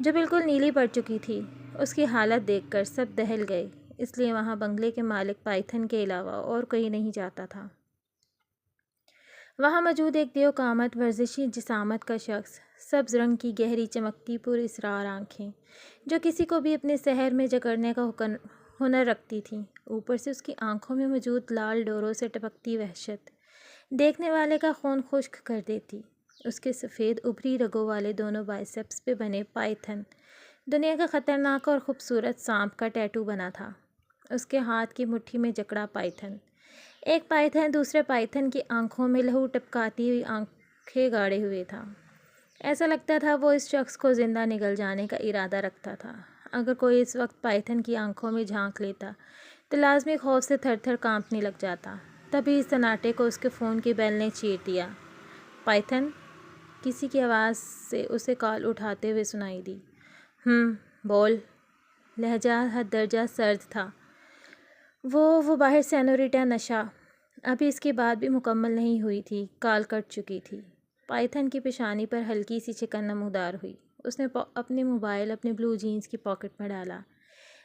جو بالکل نیلی پڑ چکی تھی۔ اس کی حالت دیکھ کر سب دہل گئے، اس لیے وہاں بنگلے کے مالک پائتھن کے علاوہ اور کوئی نہیں جاتا تھا۔ وہاں موجود ایک دیو قامت ورزشی جسامت کا شخص، سبز رنگ کی گہری چمکتی پر اسرار آنکھیں جو کسی کو بھی اپنے سحر میں جکڑنے کا ہنر رکھتی تھیں، اوپر سے اس کی آنکھوں میں موجود لال ڈوروں سے ٹپکتی وحشت دیکھنے والے کا خون خشک کر دیتی۔ اس کے سفید ابری رگوں والے دونوں بائسیپس پہ بنے پائتھن دنیا کا خطرناک اور خوبصورت سانپ کا ٹیٹو بنا تھا۔ اس کے ہاتھ کی مٹھی میں جکڑا پائتھن، ایک پائتھن دوسرے پائتھن کی آنکھوں میں لہو ٹپکاتی ہوئی آنکھیں گاڑے ہوئے تھا۔ ایسا لگتا تھا وہ اس شخص کو زندہ نگل جانے کا ارادہ رکھتا تھا۔ اگر کوئی اس وقت پائتھن کی آنکھوں میں جھانک لیتا تو لازمی خوف سے تھر تھر کانپنے لگ جاتا۔ تبھی اس سناٹے کو اس کے فون کی بیل نے چیر دیا۔ پائتھن، کسی کی آواز سے اسے کال اٹھاتے ہوئے سنائی دی۔ بول۔ لہجہ حد درجہ سرد تھا۔ وہ باہر سینوریٹا نشا۔ ابھی اس کی بات بھی مکمل نہیں ہوئی تھی، کال کٹ چکی تھی۔ پائتھن کی پیشانی پر ہلکی سی چکن نمودار ہوئی۔ اس نے اپنے موبائل اپنے بلو جینز کی پاکٹ میں ڈالا،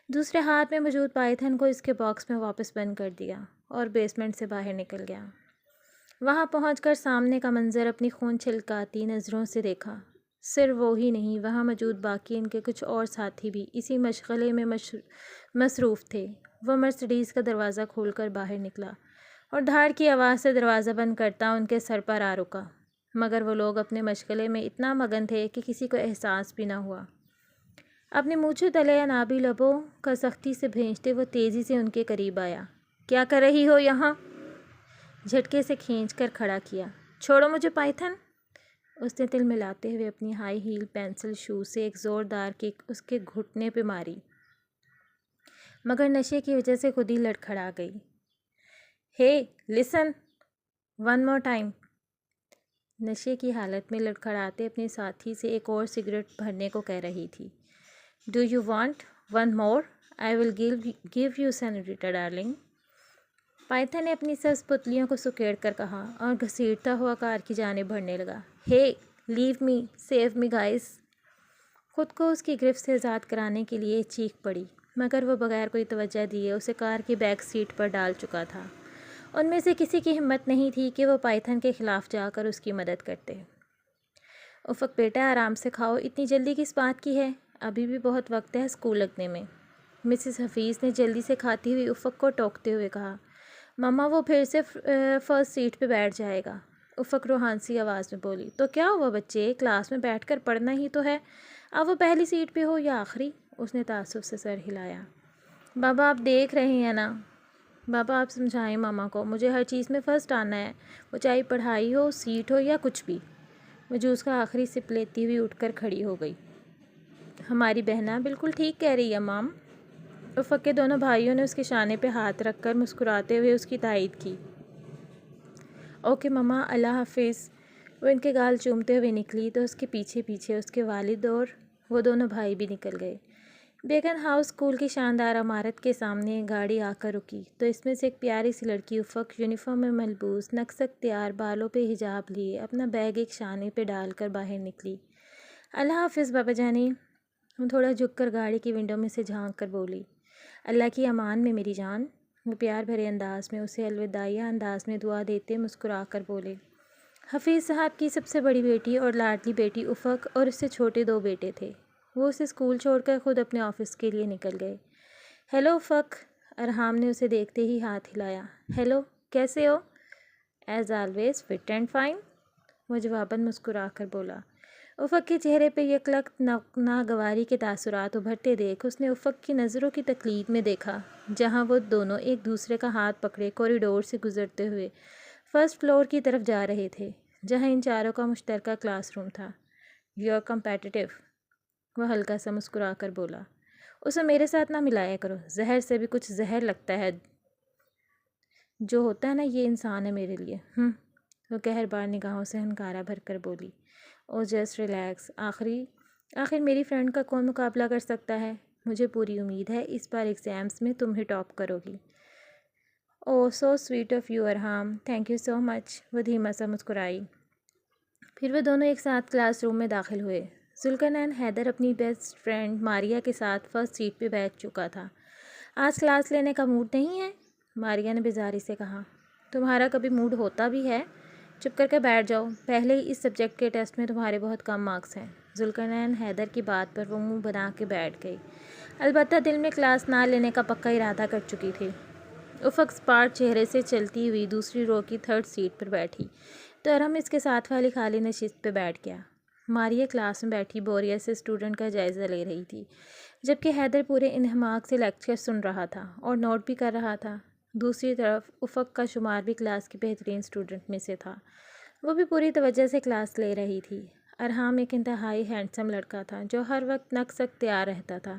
دوسرے ہاتھ میں موجود پائتھن کو اس کے باکس میں واپس بند کر دیا اور بیسمنٹ سے باہر نکل گیا۔ وہاں پہنچ کر سامنے کا منظر اپنی خون چھلکاتی نظروں سے دیکھا۔ صرف وہ ہی نہیں، وہاں موجود باقی ان کے کچھ اور ساتھی بھی اسی مشغلے میں مصروف تھے۔ وہ مرسڈیز کا دروازہ کھول کر باہر نکلا اور دھاڑ کی آواز سے دروازہ بند کرتا ان کے سر پر آ رکا، مگر وہ لوگ اپنے مشغلے میں اتنا مگن تھے کہ کسی کو احساس بھی نہ ہوا۔ اپنے مونچھوں تلے انابی لبوں کا سختی سے بھینچتے وہ تیزی سے ان کے قریب آیا۔ کیا کر رہی ہو یہاں؟ جھٹکے سے کھینچ کر کھڑا کیا۔ چھوڑو مجھے پائتھن! اس نے تل ملاتے ہوئے اپنی ہائی ہیل پینسل شو سے ایک زوردار کک اس کے گھٹنے پہ ماری، مگر نشے کی وجہ سے خود ہی لڑکھڑا گئی۔ ہے لسن، ون مور ٹائم! نشے کی حالت میں لڑکھڑاتے اپنے ساتھی سے ایک اور سگریٹ بھرنے کو کہہ رہی تھی۔ Do you want one more? I will give you senorita darling. Python نے اپنی سبز پتلیوں کو سکیڑ کر کہا اور گھسیٹتا ہوا کار کی جانب بڑھنے لگا۔ ہے لیو می، سیو می گائز! خود کو اس کی گرفت سے آزاد کرانے کے لیے چیخ پڑی، مگر وہ بغیر کوئی توجہ دیے اسے کار کی بیک سیٹ پر ڈال چکا تھا۔ ان میں سے کسی کی ہمت نہیں تھی کہ وہ پائتھن کے خلاف جا کر اس کی مدد کرتے۔ افق بیٹا، آرام سے کھاؤ، اتنی جلدی کس بات کی ہے؟ ابھی بھی بہت وقت ہے اسکول لگنے میں۔ مسز حفیظ نے جلدی سے کھاتی ہوئی افق کو ٹوکتے ہوئے کہا۔ مما، وہ پھر سے فرسٹ سیٹ پہ بیٹھ جائے گا، افق روحانسی آواز میں بولی۔ تو کیا ہوا بچے، کلاس میں بیٹھ کر پڑھنا ہی تو ہے، اب وہ پہلی سیٹ پہ ہو یا آخری؟ اس نے تعصب سے سر ہلایا۔ بابا آپ دیکھ رہے ہیں نا، بابا آپ سمجھائیں ماما کو، مجھے ہر چیز میں فرسٹ آنا ہے، وہ چاہے پڑھائی ہو، سیٹ ہو یا کچھ بھی۔ وہ جوس کا آخری سپ لیتی ہوئی اٹھ کر کھڑی ہو گئی۔ ہماری بہنا بالکل ٹھیک کہہ رہی ہے مام۔ افق کے دونوں بھائیوں نے اس کے شانے پہ ہاتھ رکھ کر مسکراتے ہوئے اس کی تائید کی۔ اوکے مما، اللہ حافظ۔ وہ ان کے گال چومتے ہوئے نکلی تو اس کے پیچھے پیچھے اس کے والد اور وہ دونوں بھائی بھی نکل گئے۔ بیکن ہاؤس اسکول کی شاندار عمارت کے سامنے ایک گاڑی آ کر رکی تو اس میں سے ایک پیاری سی لڑکی افق، یونیفارم میں ملبوس، نقصک تیار، بالوں پہ حجاب لیے، اپنا بیگ ایک شانے پہ ڈال کر باہر نکلی۔ اللہ حافظ بابا جانی، وہ تھوڑا جھک کر گاڑی کی ونڈو میں سے جھانک کر بولی۔ اللہ کی امان میں میری جان، وہ پیار بھرے انداز میں اسے الوداعیہ انداز میں دعا دیتے مسکرا کر بولے۔ حفیظ صاحب کی سب سے بڑی بیٹی اور لاڈلی بیٹی افق اور اس سے چھوٹے دو بیٹے تھے۔ وہ اسے اسکول چھوڑ کر خود اپنے آفس کے لیے نکل گئے۔ ہیلو افق! ارحام نے اسے دیکھتے ہی ہاتھ ہلایا۔ ہیلو، کیسے ہو؟ As always fit and fine, وہ جواباً مسکرا کر بولا۔ افق کے چہرے پہ یکلخت ناگواری کے تاثرات ابھرتے دیکھ اس نے افق کی نظروں کی تقلید میں دیکھا، جہاں وہ دونوں ایک دوسرے کا ہاتھ پکڑے کوریڈور سے گزرتے ہوئے فرسٹ فلور کی طرف جا رہے تھے، جہاں ان چاروں کا مشترکہ کلاس روم تھا۔ یو آر کمپیٹیٹیو، وہ ہلکا سا مسکرا کر بولا۔ اسے میرے ساتھ نہ ملایا کرو، زہر سے بھی کچھ زہر لگتا ہے، جو ہوتا ہے نا یہ انسان ہے میرے لیے۔ وہ قہربار نگاہوں سے ہنکارا بھر کر بولی۔ او جسٹ ریلیکس، آخر میری فرینڈ کا کون مقابلہ کر سکتا ہے؟ مجھے پوری امید ہے اس بار ایگزامس میں تم ہی ٹاپ کرو گی۔ Oh so sweet of you Arham, thank you so much, وہ دھیما سا مسکرائی۔ پھر وہ دونوں ایک ساتھ کلاس روم میں داخل ہوئے۔ ذوالقرنین حیدر اپنی بیسٹ فرینڈ ماریہ کے ساتھ فرسٹ سیٹ پہ بیٹھ چکا تھا۔ آج کلاس لینے کا موڈ نہیں ہے؟ ماریہ نے بیزاری سے کہا۔ تمہارا کبھی موڈ ہوتا بھی ہے؟ چپ کر کے بیٹھ جاؤ، پہلے ہی اس سبجیکٹ کے ٹیسٹ میں تمہارے بہت کم مارکس ہیں۔ ذوالقرنین حیدر کی بات پر وہ منہ بنا کے بیٹھ گئی، البتہ دل میں کلاس نہ لینے کا پکا ارادہ کر چکی تھی۔ افق اسپارٹ چہرے سے چلتی ہوئی دوسری رو کی تھرڈ سیٹ پر بیٹھی تو ارحم اس کے ساتھ والی خالی نشست پہ بیٹھ گیا۔ ماریہ کلاس میں بیٹھی بوریت سے اسٹوڈنٹ کا جائزہ لے رہی تھی، جبکہ حیدر پورے انہماک سے لیکچر سن رہا تھا اور نوٹ بھی کر رہا تھا۔ دوسری طرف افق کا شمار بھی کلاس کی بہترین اسٹوڈنٹ میں سے تھا، وہ بھی پوری توجہ سے کلاس لے رہی تھی۔ ارحم ایک انتہائی ہینڈسم لڑکا تھا جو ہر وقت نقص تیار رہتا تھا۔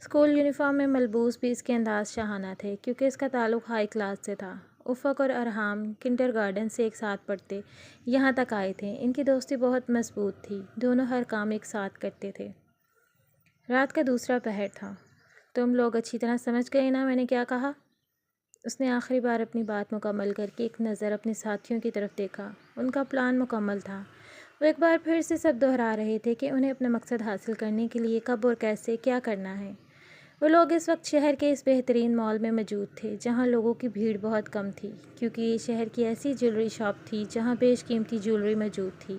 اسکول یونیفارم میں ملبوس بھی اس کے انداز شاہانہ تھے کیونکہ اس کا تعلق ہائی کلاس سے تھا۔ افق اور ارحم کنڈر گارڈن سے ایک ساتھ پڑھتے یہاں تک آئے تھے۔ ان کی دوستی بہت مضبوط تھی، دونوں ہر کام ایک ساتھ کرتے تھے۔ رات کا دوسرا پہر تھا۔ تم لوگ اچھی طرح سمجھ گئے نا میں نے کیا کہا؟ اس نے آخری بار اپنی بات مکمل کر کے ایک نظر اپنے ساتھیوں کی طرف دیکھا۔ ان کا پلان مکمل تھا۔ وہ ایک بار پھر سے سب دہرا رہے تھے کہ انہیں اپنا مقصد حاصل کرنے کے لیے کب اور کیسے کیا کرنا ہے۔ وہ لوگ اس وقت شہر کے اس بہترین مال میں موجود تھے جہاں لوگوں کی بھیڑ بہت کم تھی، کیونکہ یہ شہر کی ایسی جیولری شاپ تھی جہاں بیش قیمتی جیولری موجود تھی۔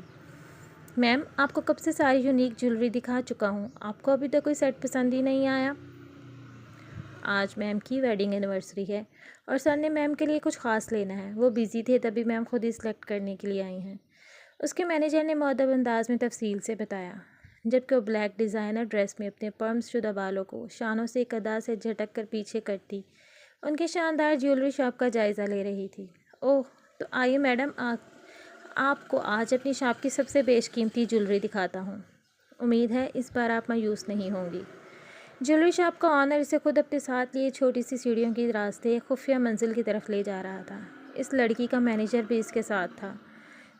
میم، آپ کو کب سے ساری یونیک جیولری دکھا چکا ہوں، آپ کو ابھی تک کوئی سیٹ پسند ہی نہیں آیا؟ آج میم کی ویڈنگ اینیورسری ہے اور سر نے میم کے لیے کچھ خاص لینا ہے، وہ بزی تھے تبھی میم خود ہی سلیکٹ کرنے کے لیے آئی ہیں، اس کے مینیجر نے مؤدب انداز میں تفصیل سے بتایا، جبکہ وہ بلیک ڈیزائنر ڈریس میں اپنے پرمز شدہ بالوں کو شانوں سے ایک ادا سے جھٹک کر پیچھے کرتی ان کے شاندار جیولری شاپ کا جائزہ لے رہی تھی۔ اوہ، تو آئیے میڈم، آپ کو آج اپنی شاپ کی سب سے بیش قیمتی جیولری دکھاتا ہوں۔ امید ہے اس بار آپ مایوس نہیں ہوں گی۔ جیولری شاپ کا آنر اسے خود اپنے ساتھ لیے چھوٹی سی سیڑھیوں کی راستے ایک خفیہ منزل کی طرف لے جا رہا تھا۔ اس لڑکی کا مینیجر بھی اس کے ساتھ تھا۔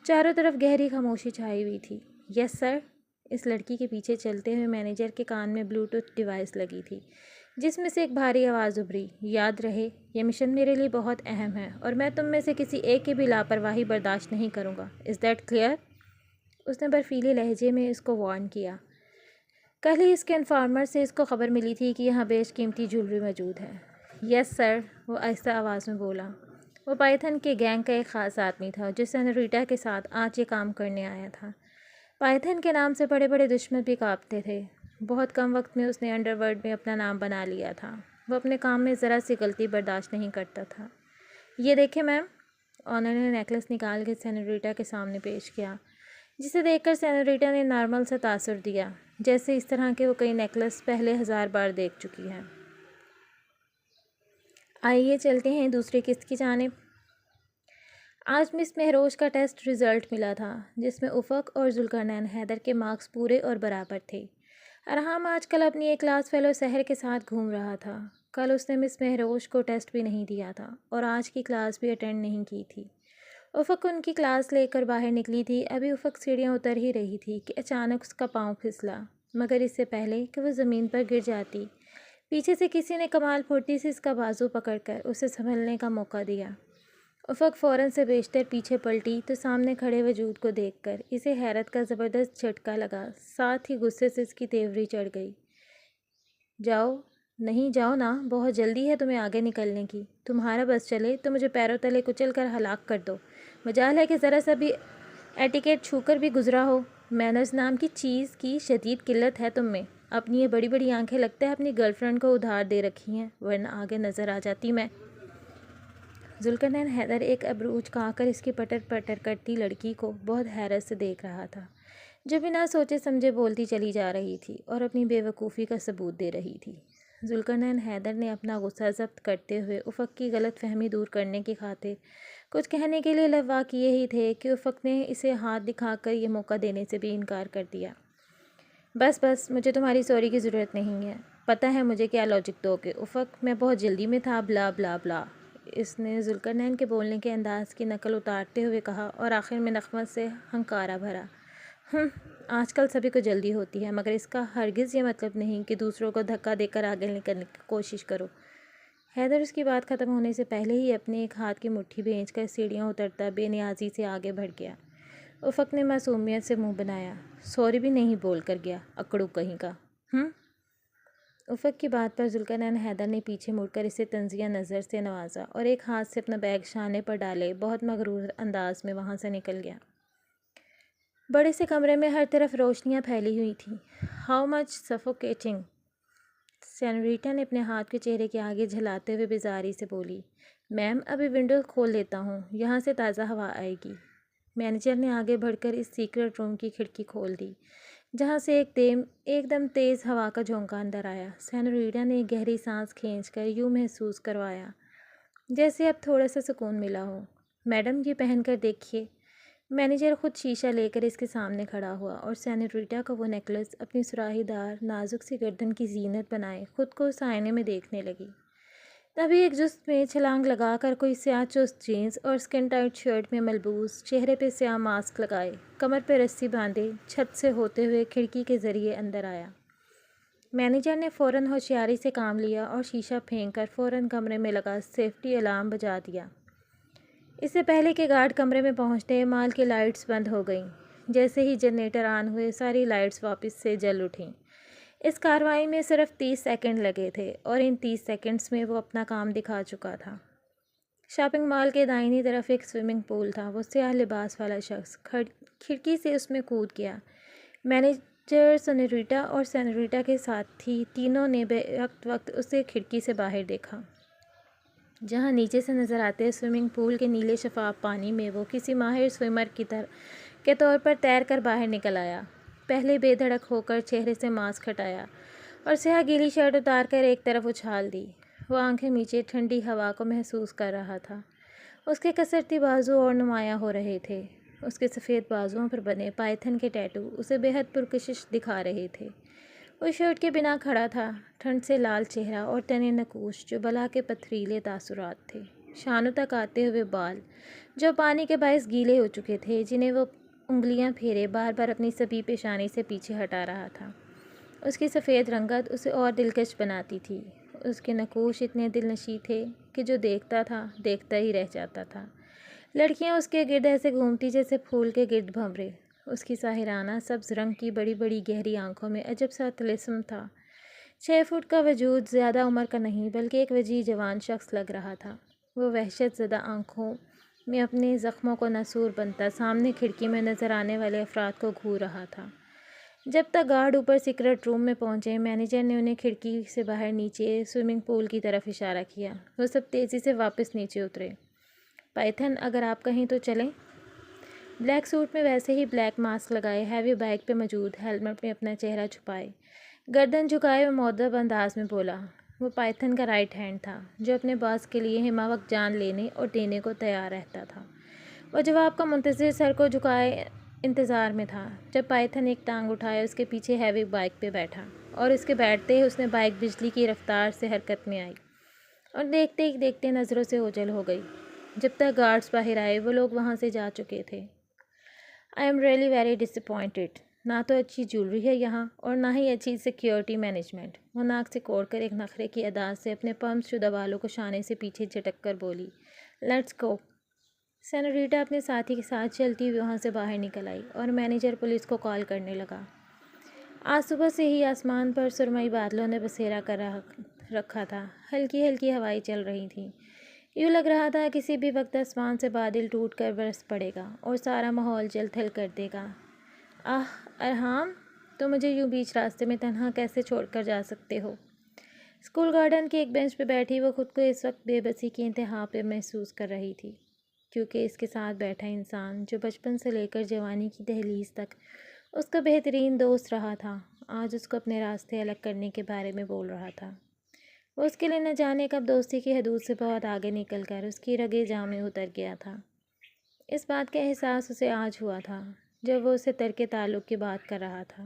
چاروں طرف گہری خاموشی چھائی ہوئی تھی۔ یس سر۔ اس لڑکی کے پیچھے چلتے ہوئے مینیجر کے کان میں بلوٹوتھ ڈیوائس لگی تھی جس میں سے ایک بھاری آواز ابھری، یاد رہے یہ مشن میرے لیے بہت اہم ہے اور میں تم میں سے کسی ایک کی بھی لاپرواہی برداشت نہیں کروں گا۔ Is that clear? اس نے برفیلے لہجے میں اس کو وارن کیا۔ کل ہی اس کے انفارمر سے اس کو خبر ملی تھی کہ یہاں بیش قیمتی جیولری موجود ہے۔ یس سر، وہ آہستہ آواز میں بولا۔ وہ پائتھن کے گینگ کا ایک خاص آدمی تھا جو سینوریٹا کے ساتھ آج یہ کام کرنے آیا تھا۔ پائتھن کے نام سے بڑے بڑے دشمن بھی کانپتے تھے۔ بہت کم وقت میں اس نے انڈر ورلڈ میں اپنا نام بنا لیا تھا۔ وہ اپنے کام میں ذرا سی غلطی برداشت نہیں کرتا تھا۔ یہ دیکھیں میم، آنر نے نیکلس نکال کے سینوریٹا کے سامنے پیش کیا، جسے دیکھ کر سینوریٹا نے نارمل سا تاثر دیا، جیسے اس طرح کے وہ کئی نیکلس پہلے 1000 بار دیکھ چکی ہیں۔ آئیے چلتے ہیں دوسری قسط کی جانب۔ آج مس مہروش کا ٹیسٹ رزلٹ ملا تھا جس میں افق اور ذوالقرنین حیدر کے مارکس پورے اور برابر تھے۔ ارحم آج کل اپنی ایک کلاس فیلو سحر کے ساتھ گھوم رہا تھا۔ کل اس نے مس مہروش کو ٹیسٹ بھی نہیں دیا تھا اور آج کی کلاس بھی اٹینڈ نہیں کی تھی۔ افق ان کی کلاس لے کر باہر نکلی تھی۔ ابھی افق سیڑھیاں اتر ہی رہی تھی کہ اچانک اس کا پاؤں پھسلا، مگر اس سے پہلے کہ وہ زمین پر گر جاتی، پیچھے سے کسی نے کمال پھرتی سے اس کا بازو پکڑ کر اسے سنبھلنے کا موقع دیا۔ افق فوراً سے بیشتر پیچھے پلٹی تو سامنے کھڑے وجود کو دیکھ کر اسے حیرت کا زبردست جھٹکا لگا، ساتھ ہی غصے سے اس کی تیوری چڑھ گئی۔ جاؤ، نہیں جاؤ نا، بہت جلدی ہے تمہیں آگے نکلنے کی، تمہارا بس چلے تو مجھے پیروں تلے کچل کر ہلاک کر دو، مجال ہے کہ ذرا سا بھی ایٹیکیٹ چھو کر بھی گزرا ہو۔ مینرز نام کی چیز کی شدید قلت ہے تم میں۔ اپنی یہ بڑی بڑی آنکھیں لگتا ہے اپنی گرل فرینڈ کو ادھار دے رکھی ہیں، ورنہ آگے نظر آ جاتی میں۔ ذوالقرنین حیدر ایک ابرو اچکا کر اس کی پٹر پٹر کرتی لڑکی کو بہت حیرت سے دیکھ رہا تھا، جو بنا سوچے سمجھے بولتی چلی جا رہی تھی اور اپنی بے وقوفی کا ثبوت دے رہی تھی۔ ذوالقرنین حیدر نے اپنا غصہ ضبط کرتے ہوئے افق کی غلط فہمی دور کرنے کی خاطر کچھ کہنے کے لیے لبوا کیے ہی تھے کہ افق نے اسے ہاتھ دکھا کر یہ موقع دینے سے بھی انکار کر دیا۔ بس بس، مجھے تمہاری سوری کی ضرورت نہیں ہے، پتہ ہے مجھے کیا لاجک دو گے افق، میں بہت جلدی میں تھا، بلا بلا بلا۔ اس نے ذوالقرنین کے بولنے کے انداز کی نقل اتارتے ہوئے کہا اور آخر میں نخوت سے ہنکارا بھرا۔ آج کل سبھی کو جلدی ہوتی ہے، مگر اس کا ہرگز یہ مطلب نہیں کہ دوسروں کو دھکا دے کر آگے نکلنے کی کوشش کرو۔ حیدر اس کی بات ختم ہونے سے پہلے ہی اپنے ایک ہاتھ کی مٹھی بھینچ کر سیڑھیاں اترتا بے نیازی سے آگے بڑھ گیا۔ افق نے معصومیت سے منہ بنایا۔ سوری بھی نہیں بول کر گیا، اکڑو کہیں کا۔ افق کی بات پر ذوالقرنین حیدر نے پیچھے مڑ کر اسے طنزیہ نظر سے نوازا اور ایک ہاتھ سے اپنا بیگ شانے پر ڈالے بہت مغرور انداز میں وہاں سے نکل گیا۔ بڑے سے کمرے میں ہر طرف روشنیاں پھیلی ہوئی تھیں۔ ہاؤ مچ سفوکیٹنگ، سینوریٹا نے اپنے ہاتھ کے چہرے کے آگے جھلاتے ہوئے بیزاری سے بولی۔ میم ابھی ونڈو کھول لیتا ہوں، یہاں سے تازہ ہوا آئے گی۔ مینیجر نے آگے بڑھ کر اس سیکرٹ روم کی کھڑکی کھول دی، جہاں سے ایک دم تیز ہوا کا جھونکا اندر آیا۔ سینوریٹا نے ایک گہری سانس کھینچ کر یوں محسوس کروایا جیسے اب تھوڑا سا سکون ملا ہو۔ میڈم یہ پہن کر دیکھیے۔ مینیجر خود شیشہ لے کر اس کے سامنے کھڑا ہوا اور سینوریٹا کا وہ نیکلس اپنی سراہی دار نازک سی گردن کی زینت بنائے خود کو اس آئینے میں دیکھنے لگی۔ تبھی ایک جست میں چھلانگ لگا کر کوئی سیاہ چست جینس اور اسکن ٹائٹ شرٹ میں ملبوس، چہرے پہ سیاہ ماسک لگائے، کمر پہ رسی باندھے، چھت سے ہوتے ہوئے کھڑکی کے ذریعے اندر آیا۔ مینیجر نے فوراً ہوشیاری سے کام لیا اور شیشہ پھینک کر فوراً کمرے میں لگا سیفٹی الارم بجا دیا۔ اس سے پہلے کہ گارڈ کمرے میں پہنچتے مال کی لائٹس بند ہو گئیں۔ جیسے ہی جنریٹر آن ہوئے ساری لائٹس واپس سے جل اٹھیں۔ اس کارروائی میں صرف 30 سیکنڈ لگے تھے اور ان 30 سیکنڈز میں وہ اپنا کام دکھا چکا تھا۔ شاپنگ مال کے دائنی طرف ایک سوئمنگ پول تھا۔ وہ سیاہ لباس والا شخص کھڑکی سے اس میں کود گیا۔ مینیجر، سینوریٹا اور سینوریٹا کے ساتھی تینوں نے بے وقت اسے کھڑکی سے باہر دیکھا، جہاں نیچے سے نظر آتے سوئمنگ پول کے نیلے شفاف پانی میں وہ کسی ماہر سوئمر کے طور پر تیر کر باہر نکل آیا۔ پہلے بے دھڑک ہو کر چہرے سے ماسک ہٹایا اور سیاہ گیلی شرٹ اتار کر ایک طرف اچھال دی۔ وہ آنکھیں میچے ٹھنڈی ہوا کو محسوس کر رہا تھا۔ اس کے کسرتی بازو اور نمایاں ہو رہے تھے۔ اس کے سفید بازوؤں پر بنے پائتھن کے ٹیٹو اسے بے حد پرکشش دکھا رہے تھے۔ وہ شرٹ کے بنا کھڑا تھا، ٹھنڈ سے لال چہرہ اور تنے نقوش جو بلا کے پتھریلے تاثرات تھے، شانوں تک آتے ہوئے بال جو پانی کے باعث گیلے ہو چکے تھے، جنہیں وہ انگلیاں پھیرے بار بار اپنی سبھی پیشانی سے پیچھے ہٹا رہا تھا۔ اس کی سفید رنگت اسے اور دلکش بناتی تھی۔ اس کے نقوش اتنے دلنشیں تھے کہ جو دیکھتا تھا دیکھتا ہی رہ جاتا تھا۔ لڑکیاں اس کے گرد ایسے گھومتی جیسے پھول کے گرد بھنورے۔ اس کی ساحرانہ سبز رنگ کی بڑی بڑی گہری آنکھوں میں عجب سا طلسم تھا۔ 6 فٹ کا وجود زیادہ عمر کا نہیں بلکہ ایک وجیح جوان شخص لگ رہا تھا۔ وہ وحشت زدہ آنکھوں میں اپنے زخموں کو ناسور بنتا سامنے کھڑکی میں نظر آنے والے افراد کو گھور رہا تھا۔ جب تک گارڈ اوپر سیکرٹ روم میں پہنچے، مینیجر نے انہیں کھڑکی سے باہر نیچے سوئمنگ پول کی طرف اشارہ کیا۔ وہ سب تیزی سے واپس نیچے اترے۔ پائتھن، اگر آپ کہیں تو چلیں۔ بلیک سوٹ میں ویسے ہی بلیک ماسک لگائے، ہیوی بائک پہ موجود ہیلمٹ میں اپنا چہرہ چھپائے، گردن جھکائے وہ مؤدب انداز میں بولا۔ وہ پائتھن کا رائٹ ہینڈ تھا، جو اپنے باس کے لیے ہمہ وقت جان لینے اور دینے کو تیار رہتا تھا۔ وہ جواب کا منتظر سر کو جھکائے انتظار میں تھا، جب پائتھن ایک ٹانگ اٹھائے اس کے پیچھے ہیوی بائک پہ بیٹھا، اور اس کے بیٹھتے ہی اس نے بائک بجلی کی رفتار سے حرکت میں آئی اور دیکھتے ہی دیکھتے نظروں سے اوجھل ہو گئی۔ جب تک گارڈز باہر آئے وہ لوگ وہاں سے جا چکے تھے۔ I am really very disappointed. نہ تو اچھی جیولری ہے یہاں اور نہ ہی اچھی سیکیورٹی مینجمنٹ۔ وہ ناک سے کوڑ کر ایک نخرے کی ادا سے اپنے پمپ شدہ بالوں کو شانے سے پیچھے جھٹک کر بولی۔ Let's go. سینوریٹا اپنے ساتھی کے ساتھ چلتی ہوئی وہاں سے باہر نکل آئی اور مینیجر پولیس کو کال کرنے لگا۔ آج صبح سے ہی آسمان پر سرمئی بادلوں نے بسیرا کر رکھا تھا۔ ہلکی ہلکی ہوائیں چل رہی تھیں۔ یوں لگ رہا تھا کسی بھی وقت آسمان سے بادل ٹوٹ کر برس پڑے گا اور سارا ماحول جل تھل کر دے گا۔ ارحام، تو مجھے یوں بیچ راستے میں تنہا کیسے چھوڑ کر جا سکتے ہو؟ اسکول گارڈن کے ایک بینچ پہ بیٹھی وہ خود کو اس وقت بے بسی کی انتہا پہ محسوس کر رہی تھی، کیونکہ اس کے ساتھ بیٹھا انسان جو بچپن سے لے کر جوانی کی دہلیز تک اس کا بہترین دوست رہا تھا، آج اس کو اپنے راستے الگ کرنے کے بارے میں بول رہا تھا۔ وہ اس کے لیے نہ جانے کب دوستی کی حدود سے بہت آگے نکل کر اس کی رگے جاں میں اتر گیا تھا۔ اس بات کا احساس اسے آج ہوا تھا جب وہ اسے ترک تعلق کی بات کر رہا تھا۔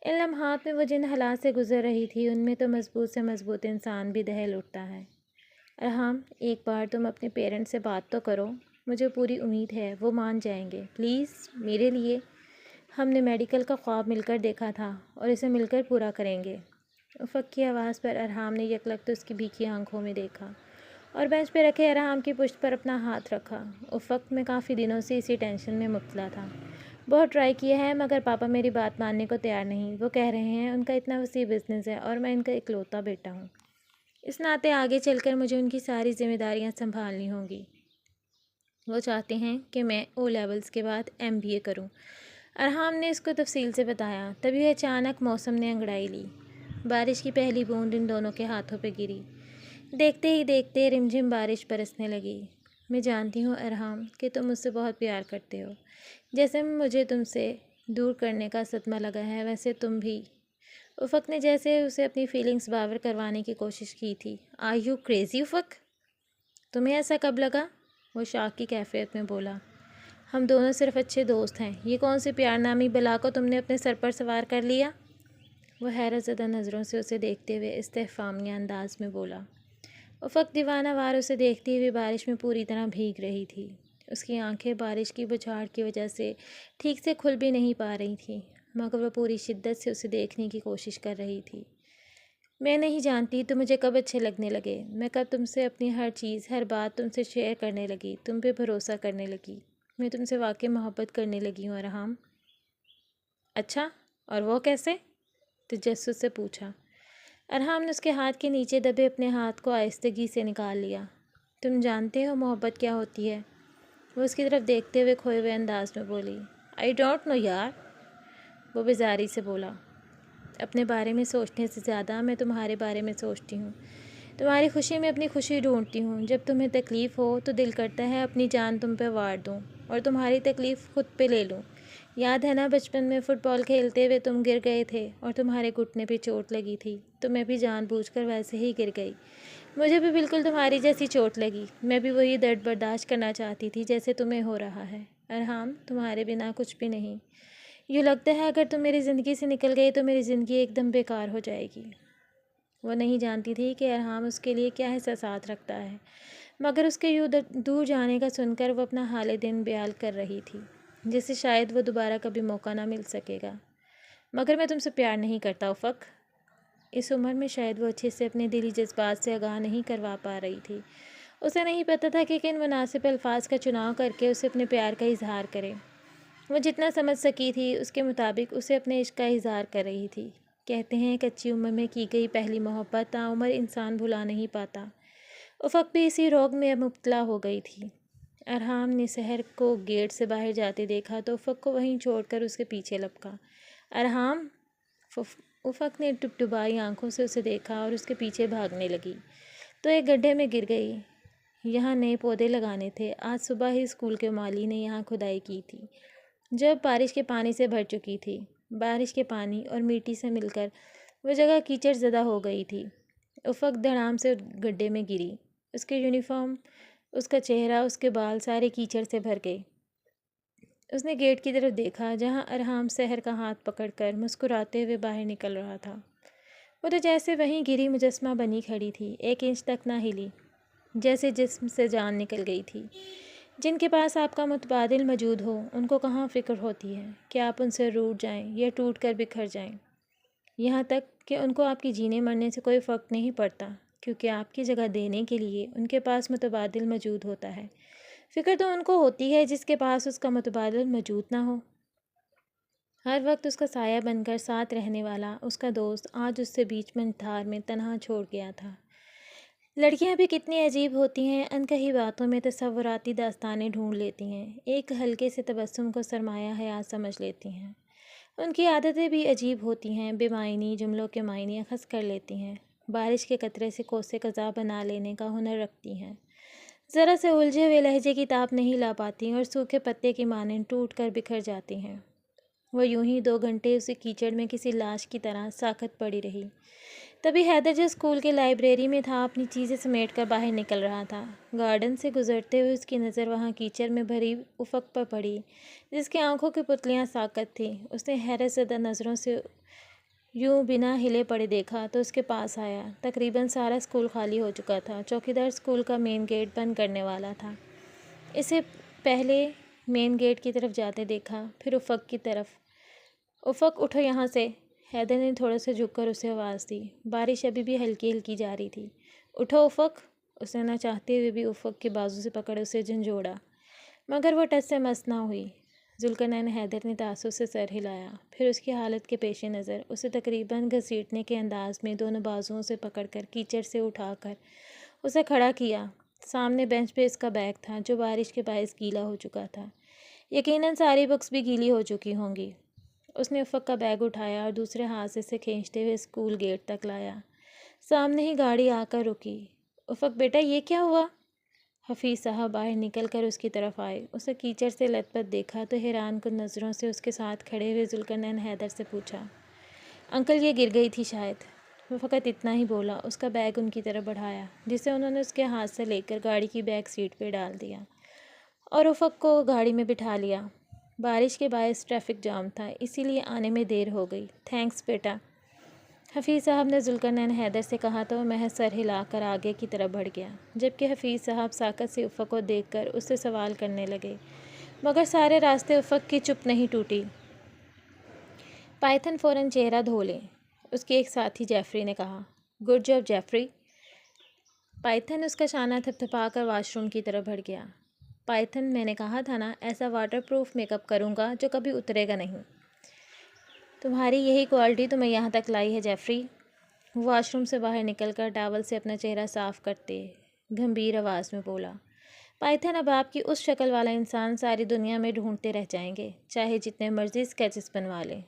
ان لمحات میں وہ جن حالات سے گزر رہی تھی ان میں تو مضبوط سے مضبوط انسان بھی دہل اٹھتا ہے۔ ارحام، ایک بار تم اپنے پیرنٹس سے بات تو کرو، مجھے پوری امید ہے وہ مان جائیں گے، پلیز میرے لیے۔ ہم نے میڈیکل کا خواب مل کر دیکھا تھا اور اسے مل کر پورا کریں گے۔ افق کی آواز پر ارحام نے یکلخت اس کی بھیگی آنکھوں میں دیکھا اور بینچ پہ رکھے ارحام کی پشت پر اپنا ہاتھ رکھا۔ افق، میں کافی دنوں سے اسی ٹینشن میں مبتلا تھا بہت ٹرائی کیا ہے مگر پاپا میری بات ماننے کو تیار نہیں۔ وہ کہہ رہے ہیں ان کا اتنا وسیع بزنس ہے اور میں ان کا اکلوتا بیٹا ہوں، اس ناطے آگے چل کر مجھے ان کی ساری ذمہ داریاں سنبھالنی ہوں گی۔ وہ چاہتے ہیں کہ میں او لیولز کے بعد MBA کروں۔ ارحام نے اس کو تفصیل سے بتایا۔ تبھی اچانک موسم نے انگڑائی لی۔ بارش کی پہلی بوند ان دونوں کے ہاتھوں پہ گری۔ دیکھتے ہی دیکھتے رمجھم بارش برسنے لگی۔ میں جانتی ہوں ارحام کہ تم مجھ سے بہت پیار کرتے ہو۔ جیسے مجھے تم سے دور کرنے کا صدمہ لگا ہے ویسے تم بھی۔ افق نے جیسے اسے اپنی فیلنگز باور کروانے کی کوشش کی تھی۔ آر یو کریزی افق؟ تمہیں ایسا کب لگا؟ وہ شاک کی کیفیت میں بولا۔ ہم دونوں صرف اچھے دوست ہیں، یہ کون سی پیار نامی بلا کو تم نے اپنے سر پر سوار کر لیا؟ وہ حیرت زدہ نظروں سے اسے دیکھتے ہوئے استفہامیہ انداز میں بولا۔ افق دیوانہ وار اسے دیکھتی ہوئی بارش میں پوری طرح بھیگ رہی تھی۔ اس کی آنکھیں بارش کی بچھاڑ کی وجہ سے ٹھیک سے کھل بھی نہیں پا رہی تھیں، مگر وہ پوری شدت سے اسے دیکھنے کی کوشش کر رہی تھی۔ میں نہیں جانتی تم مجھے کب اچھے لگنے لگے، میں کب تم سے اپنی ہر چیز ہر بات تم سے شیئر کرنے لگی، تم پہ بھروسہ کرنے لگی، میں تم سے واقعی محبت کرنے لگی ہوں ارحام۔ اچھا، اور وہ کیسے؟ تجسس سے پوچھا۔ ارحام نے اس کے ہاتھ کے نیچے دبے اپنے ہاتھ کو آہستگی سے نکال لیا۔ تم جانتے ہو محبت کیا ہوتی ہے؟ وہ اس کی طرف دیکھتے ہوئے کھوئے ہوئے انداز میں بولی۔ آئی ڈونٹ نو یار، وہ بیزاری سے بولا۔ اپنے بارے میں سوچنے سے زیادہ میں تمہارے بارے میں سوچتی ہوں، تمہاری خوشی میں اپنی خوشی ڈھونڈتی ہوں۔ جب تمہیں تکلیف ہو تو دل کرتا ہے اپنی جان تم پہ وار دوں اور تمہاری تکلیف خود پہ لے لوں۔ یاد ہے نا بچپن میں فٹ بال کھیلتے ہوئے تم گر گئے تھے اور تمہارے گھٹنے پہ چوٹ لگی تھی، تو میں بھی جان بوجھ کر ویسے ہی گر گئی۔ مجھے بھی بالکل تمہاری جیسی چوٹ لگی، میں بھی وہی درد برداشت کرنا چاہتی تھی جیسے تمہیں ہو رہا ہے۔ ارحام، تمہارے بنا کچھ بھی نہیں۔ یوں لگتا ہے اگر تم میری زندگی سے نکل گئی تو میری زندگی ایک دم بیکار ہو جائے گی۔ وہ نہیں جانتی تھی کہ ارحام اس کے لیے کیا احساسات رکھتا ہے، مگر اس کے یوں دور جانے کا سن کر وہ اپنا حال دن بیان کر رہی تھی، جسے شاید وہ دوبارہ کبھی موقع نہ مل سکے گا۔ مگر میں تم سے پیار نہیں کرتا افق۔ اس عمر میں شاید وہ اچھے سے اپنے دلی جذبات سے آگاہ نہیں کروا پا رہی تھی۔ اسے نہیں پتہ تھا کہ کن مناسب الفاظ کا چناؤ کر کے اسے اپنے پیار کا اظہار کرے۔ وہ جتنا سمجھ سکی تھی اس کے مطابق اسے اپنے عشق کا اظہار کر رہی تھی۔ کہتے ہیں کچی عمر میں کی گئی پہلی محبت تاعمر انسان بھلا نہیں پاتا۔ افق بھی اسی روگ میں مبتلا ہو گئی تھی۔ ارحام نے سحر کو گیٹ سے باہر جاتے دیکھا تو افق کو وہیں چھوڑ کر اس کے پیچھے لپکا۔ ارحام! افق نے ٹپٹپائی آنکھوں سے اسے دیکھا اور اس کے پیچھے بھاگنے لگی تو ایک گڈھے میں گر گئی۔ یہاں نئے پودے لگانے تھے۔ آج صبح ہی اسکول کے مالی نے یہاں کھدائی کی تھی، جب بارش کے پانی سے بھر چکی تھی۔ بارش کے پانی اور مٹی سے مل کر وہ جگہ کیچڑ زدہ ہو گئی تھی۔ افق دھڑام سے گڈھے میں گری۔ اس کے یونیفارم، اس کا چہرہ، اس کے بال سارے کیچڑ سے بھر گئے۔ اس نے گیٹ کی طرف دیکھا جہاں ارحام سحر کا ہاتھ پکڑ کر مسکراتے ہوئے باہر نکل رہا تھا۔ وہ تو جیسے وہیں گری مجسمہ بنی کھڑی تھی، 1 انچ تک نہ ہلی، جیسے جسم سے جان نکل گئی تھی۔ جن کے پاس آپ کا متبادل موجود ہو ان کو کہاں فکر ہوتی ہے کہ آپ ان سے روٹھ جائیں یا ٹوٹ کر بکھر جائیں، یہاں تک کہ ان کو آپ کی جینے مرنے سے کوئی فرق نہیں پڑتا، کیونکہ آپ کی جگہ دینے کے لیے ان کے پاس متبادل موجود ہوتا ہے۔ فکر تو ان کو ہوتی ہے جس کے پاس اس کا متبادل موجود نہ ہو۔ ہر وقت اس کا سایہ بن کر ساتھ رہنے والا اس کا دوست آج اس سے بیچ منتھار میں تنہا چھوڑ گیا تھا۔ لڑکیاں بھی کتنی عجیب ہوتی ہیں، انکہی باتوں میں تصوراتی داستانیں ڈھونڈ لیتی ہیں، ایک ہلکے سے تبسم کو سرمایہ حیات سمجھ لیتی ہیں۔ ان کی عادتیں بھی عجیب ہوتی ہیں، بے معنی جملوں کے معنی اخذ کر لیتی ہیں، بارش کے قطرے سے کوسے قضا بنا لینے کا ہنر رکھتی ہیں، ذرا سے الجھے ہوئے لہجے کی تاب نہیں لا پاتی اور سوکھے پتے کی مانند ٹوٹ کر بکھر جاتی ہیں۔ وہ یوں ہی 2 گھنٹے اسی کیچڑ میں کسی لاش کی طرح ساکت پڑی رہی۔ تبھی حیدر جو اسکول کے لائبریری میں تھا اپنی چیزیں سمیٹ کر باہر نکل رہا تھا۔ گارڈن سے گزرتے ہوئے اس کی نظر وہاں کیچڑ میں بھری افق پر پڑی جس کی آنکھوں کی پتلیاں ساکت تھیں۔ اس نے حیرت زدہ نظروں سے یوں بنا ہلے پڑے دیکھا تو اس کے پاس آیا۔ تقریباً سارا اسکول خالی ہو چکا تھا۔ چوکیدار اسکول کا مین گیٹ بند کرنے والا تھا۔ اسے پہلے مین گیٹ کی طرف جاتے دیکھا، پھر افق کی طرف۔ افق اٹھو یہاں سے، حیدر نے تھوڑا سا جھک کر اسے آواز دی۔ بارش ابھی بھی ہلکی ہلکی جا رہی تھی۔ اٹھو افق! اس نے نہ چاہتے ہوئے بھی افق کے بازو سے پکڑ اسے جھنجھوڑا، مگر وہ ٹس سے مس نہ ہوئی۔ ذوالقرنین حیدر نے تأسف سے سر ہلایا، پھر اس کی حالت کے پیش نظر اسے تقریباً گھسیٹنے کے انداز میں دونوں بازوؤں سے پکڑ کر کیچڑ سے اٹھا کر اسے کھڑا کیا۔ سامنے بینچ پہ اس کا بیگ تھا جو بارش کے باعث گیلا ہو چکا تھا، یقیناً ساری بکس بھی گیلی ہو چکی ہوں گی۔ اس نے افق کا بیگ اٹھایا اور دوسرے ہاتھ سے اسے کھینچتے ہوئے اسکول گیٹ تک لایا۔ سامنے ہی گاڑی آ کر رکی۔ افق بیٹا یہ کیا ہوا؟ حفیظ صاحب باہر نکل کر اس کی طرف آئے۔ اسے کیچڑ سے لت پت دیکھا تو حیران کن نظروں سے اس کے ساتھ کھڑے ہوئے ذوالقرنین حیدر سے پوچھا، انکل یہ گر گئی تھی شاید۔ وہ فقط اتنا ہی بولا، اس کا بیگ ان کی طرف بڑھایا جسے انہوں نے اس کے ہاتھ سے لے کر گاڑی کی بیک سیٹ پہ ڈال دیا اور افق کو گاڑی میں بٹھا لیا۔ بارش کے باعث ٹریفک جام تھا، اسی لیے آنے میں دیر ہو گئی۔ تھینکس بیٹا، حفیظ صاحب نے ذوالقرنین حیدر سے کہا تو وہ محض سر ہلا کر آگے کی طرف بڑھ گیا، جبکہ حفیظ صاحب ساکت سے افق کو دیکھ کر اس سے سوال کرنے لگے، مگر سارے راستے افق کی چپ نہیں ٹوٹی۔ پائتھن فوراً چہرہ دھو لے، اس کے ایک ساتھی جیفری نے کہا۔ Good job Jeffrey. پائتھن اس کا شانہ تھپتھپا کر واش روم کی طرف بڑھ گیا۔ پائتھن، میں نے کہا تھا نا ایسا واٹر پروف میک اپ کروں گا جو کبھی اترے گا نہیں۔ تمہاری یہی کوالٹی تمہیں یہاں تک لائی ہے جیفری۔ وہ واش روم سے باہر نکل کر ٹاول سے اپنا چہرہ صاف کرتے گمبھیر آواز میں بولا، پائتھن اب آپ کی اس شکل والا انسان ساری دنیا میں ڈھونڈتے رہ جائیں گے، چاہے جتنے مرضی اسکیچز بنوا لیں،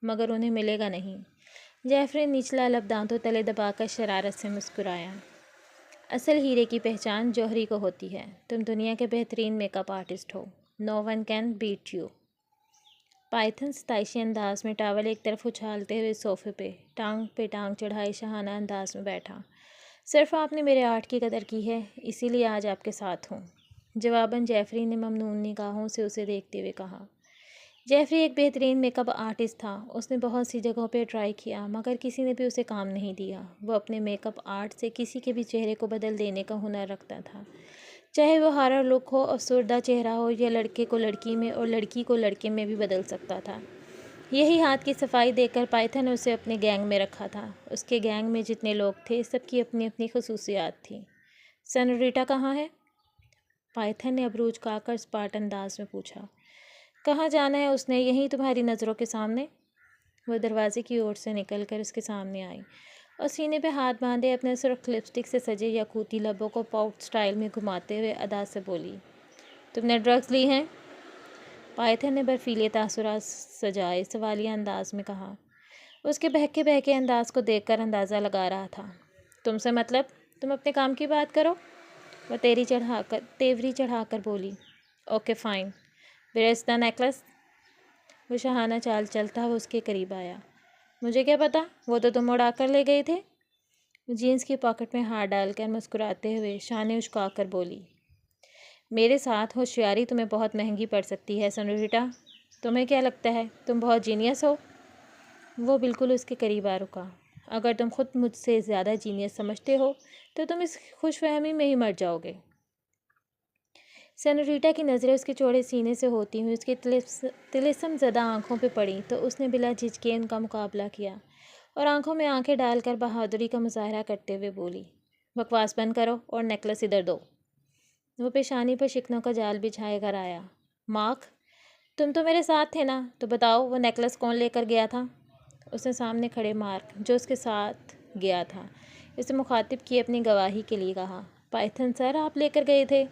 مگر انہیں ملے گا نہیں۔ جیفری نچلا لب دانتوں تلے دبا کر شرارت سے مسکرایا۔ اصل ہیرے کی پہچان جوہری کو ہوتی ہے۔ تم دنیا کے بہترین میک اپ آرٹسٹ ہو۔ No one can beat you. Python ستائشی انداز میں ٹاول ایک طرف اچھالتے ہوئے صوفے پہ ٹانگ چڑھائے شاہانہ انداز میں بیٹھا۔ صرف آپ نے میرے آرٹ کی قدر کی ہے، اسی لیے آج آپ کے ساتھ ہوں۔ جواباً جیفری نے ممنون نگاہوں سے اسے دیکھتے ہوئے کہا۔ جیفری ایک بہترین میک اپ آرٹسٹ تھا۔ اس نے بہت سی جگہوں پہ ٹرائی کیا، مگر کسی نے بھی اسے کام نہیں دیا۔ وہ اپنے میک اپ آرٹ سے کسی کے بھی چہرے کو بدل دینے کا ہنر رکھتا تھا، چاہے وہ ہارر لک ہو، افسردہ چہرہ ہو، یا لڑکے کو لڑکی میں اور لڑکی کو لڑکے میں بھی بدل سکتا تھا۔ یہی ہاتھ کی صفائی دیکھ کر پائتھن نے اسے اپنے گینگ میں رکھا تھا۔ اس کے گینگ میں جتنے لوگ تھے، سب کی اپنی اپنی خصوصیات تھیں۔ سینوریٹا کہاں ہے؟ پائتھن نے ابروج کھا کر اسپاٹ انداز میں پوچھا۔ کہاں جانا ہے اس نے، یہیں تمہاری نظروں کے سامنے۔ وہ دروازے کی اوٹ سے نکل کر اس کے سامنے آئی اور سینے پہ ہاتھ باندھے اپنے سرخ لپسٹک سے سجے یاقوتی لبوں کو پاؤٹ سٹائل میں گھماتے ہوئے ادا سے بولی، تم نے ڈرگز لی ہیں؟ پائتھن نے برفیلے تاثرات سجائے سوالیہ انداز میں کہا۔ اس کے بہکے بہکے انداز کو دیکھ کر اندازہ لگا رہا تھا۔ تم سے مطلب؟ تم اپنے کام کی بات کرو۔ وہ تیوری چڑھا کر بولی۔ Okay fine, where is the necklace? وہ شاہانہ چال چلتا وہ اس کے قریب آیا۔ مجھے کیا پتا، وہ تو تم اڑا کر لے گئے تھے۔ وہ جینس کی پاکٹ میں ہاتھ ڈال کر مسکراتے ہوئے شانے اچکا کر بولی، میرے ساتھ ہوشیاری تمہیں بہت مہنگی پڑ سکتی ہے سینوریٹا۔ تمہیں کیا لگتا ہے تم بہت جینیس ہو؟ وہ بالکل اس کے قریب آ رکا۔ اگر تم خود مجھ سے زیادہ جینیس سمجھتے ہو تو تم اس خوش فہمی میں ہی مر جاؤ گے۔ سینوریٹا کی نظریں اس کے چوڑے سینے سے ہوتی ہوئی اس کی طلسم زدہ آنکھوں پہ پڑیں تو اس نے بلا جھجکے ان کا مقابلہ کیا اور آنکھوں میں آنکھیں ڈال کر بہادری کا مظاہرہ کرتے ہوئے بولی، بکواس بند کرو اور نیکلس ادھر دو۔ وہ پیشانی پر شکنوں کا جال بچھائے کر آیا۔ مارک، تم تو میرے ساتھ تھے نا، تو بتاؤ وہ نیکلس کون لے کر گیا تھا؟ اس نے سامنے کھڑے مارک، جو اس کے ساتھ گیا تھا، اسے مخاطب کیے اپنی گواہی کے لیے کہا۔ پائتھن سر، آپ لے کر گئے تھے؟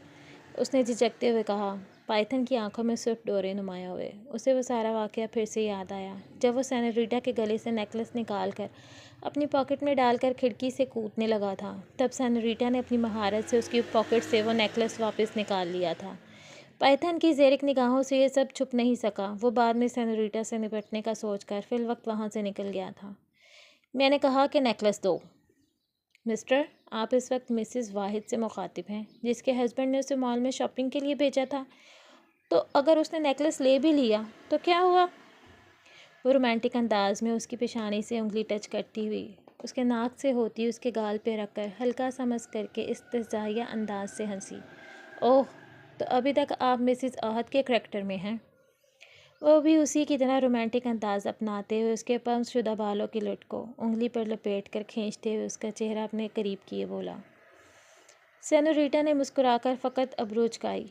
اس نے جھجکتے ہوئے کہا۔ پائتھن کی آنکھوں میں صرف ڈورے نمایاں ہوئے۔ اسے وہ سارا واقعہ پھر سے یاد آیا، جب وہ سینوریٹا کے گلے سے نیکلس نکال کر اپنی پاکٹ میں ڈال کر کھڑکی سے کودنے لگا تھا۔ تب سینوریٹا نے اپنی مہارت سے اس کی پاکٹ سے وہ نیکلس واپس نکال لیا تھا۔ پائتھن کی زیرک نگاہوں سے یہ سب چھپ نہیں سکا۔ وہ بعد میں سینوریٹا سے نپٹنے کا سوچ کر فی الوقت وہاں سے نکل گیا تھا۔ میں نے کہا کہ نیکلس دو۔ مسٹر، آپ اس وقت مسز واحد سے مخاطب ہیں، جس کے ہسبینڈ نے اسے مال میں شاپنگ کے لیے بھیجا تھا۔ تو اگر اس نے نیکلس لے بھی لیا تو کیا ہوا؟ وہ رومانٹک انداز میں اس کی پیشانی سے انگلی ٹچ کرتی ہوئی اس کے ناک سے ہوتی اس کے گال پہ رکھ کر ہلکا سا مس کر کے استہزائیہ انداز سے ہنسی۔ اوہ، تو ابھی تک آپ مسز احد کے کریکٹر میں ہیں۔ وہ بھی اسی کی طرح رومانٹک انداز اپناتے ہوئے اس کے پنس شدہ بالوں کی لٹ کو انگلی پر لپیٹ کر کھینچتے ہوئے اس کا چہرہ اپنے قریب کیے بولا۔ سینوریٹا نے مسکرا کر فقط ابرو چکائی۔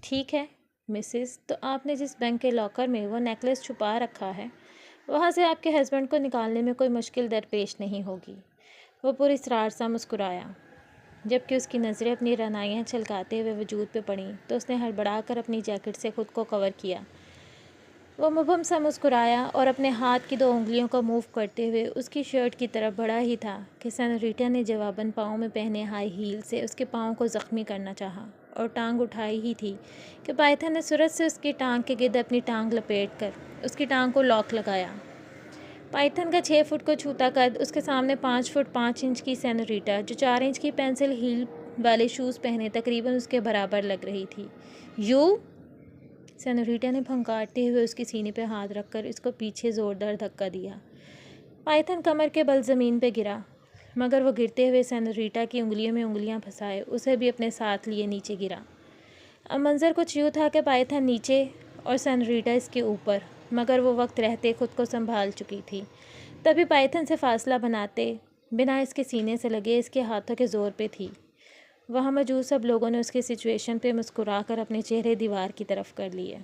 ٹھیک ہے، مسز، تو آپ نے جس بینک کے لاکر میں وہ نیکلس چھپا رکھا ہے وہاں سے آپ کے ہسبینڈ کو نکالنے میں کوئی مشکل درپیش نہیں ہوگی۔ وہ پر اصرار سا مسکرایا۔ جب کہ اس کی نظریں اپنی رعنائیاں چھلکاتے ہوئے وجود پہ پڑیں تو اس نے ہڑبڑا کر اپنی جیکٹ سے خود کو کور کیا۔ وہ مبہم سا مسکرایا اور اپنے ہاتھ کی 2 انگلیوں کو موو کرتے ہوئے اس کی شرٹ کی طرف بڑھا ہی تھا کہ سینوریٹا نے جواباً پاؤں میں پہنے ہائی ہیل سے اس کے پاؤں کو زخمی کرنا چاہا اور ٹانگ اٹھائی ہی تھی کہ پائتھن نے سرعت سے اس کی ٹانگ کے گرد اپنی ٹانگ لپیٹ کر اس کی ٹانگ کو لاک لگایا۔ پائتھن کا 6 فٹ کو چھوتا قد، اس کے سامنے 5 فٹ 5 انچ کی سینوریٹا جو 4 انچ کی پینسل ہیل والے شوز پہنے تقریباً اس کے برابر لگ رہی تھی۔ یو سینوریٹا نے پھنکارتے ہوئے اس کے سینے پہ ہاتھ رکھ کر اس کو پیچھے زوردار دھکا دیا۔ پائتھن کمر کے بل زمین پہ گرا، مگر وہ گرتے ہوئے سینوریٹا کی انگلیوں میں انگلیاں پھنسائے اسے بھی اپنے ساتھ لیے نیچے گرا۔ اب منظر کچھ یوں تھا کہ پائتھن نیچے اور سینوریٹا اس کے اوپر، مگر وہ وقت رہتے خود کو سنبھال چکی تھی۔ تبھی پائتھن سے فاصلہ بناتے بنا اس کے سینے سے لگے اس کے ہاتھوں کے زور پہ تھی۔ وہاں موجود سب لوگوں نے اس کی سچویشن پہ مسکرا کر اپنے چہرے دیوار کی طرف کر لیے۔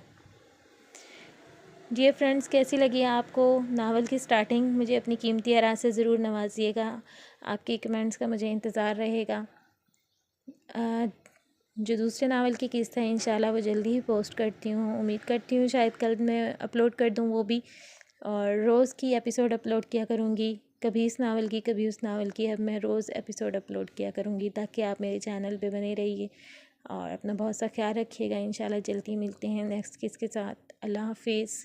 ڈیئر فرینڈز، کیسی لگی آپ کو ناول کی سٹارٹنگ؟ مجھے اپنی قیمتی آراء سے ضرور نوازیے گا، آپ کی کمنٹس کا مجھے انتظار رہے گا۔ جو دوسرے ناول کی قسط ہے انشاءاللہ وہ جلدی ہی پوسٹ کرتی ہوں، امید کرتی ہوں شاید کل میں اپلوڈ کر دوں وہ بھی، اور روز کی ایپیسوڈ اپلوڈ کیا کروں گی، کبھی اس ناول کی کبھی اس ناول کی۔ اب میں روز ایپیسوڈ اپلوڈ کیا کروں گی تاکہ آپ میرے چینل پہ بنے رہیے اور اپنا بہت سا خیال رکھیے گا۔ انشاءاللہ جلدی ملتے ہیں نیکسٹ قسط کے ساتھ۔ اللہ حافظ۔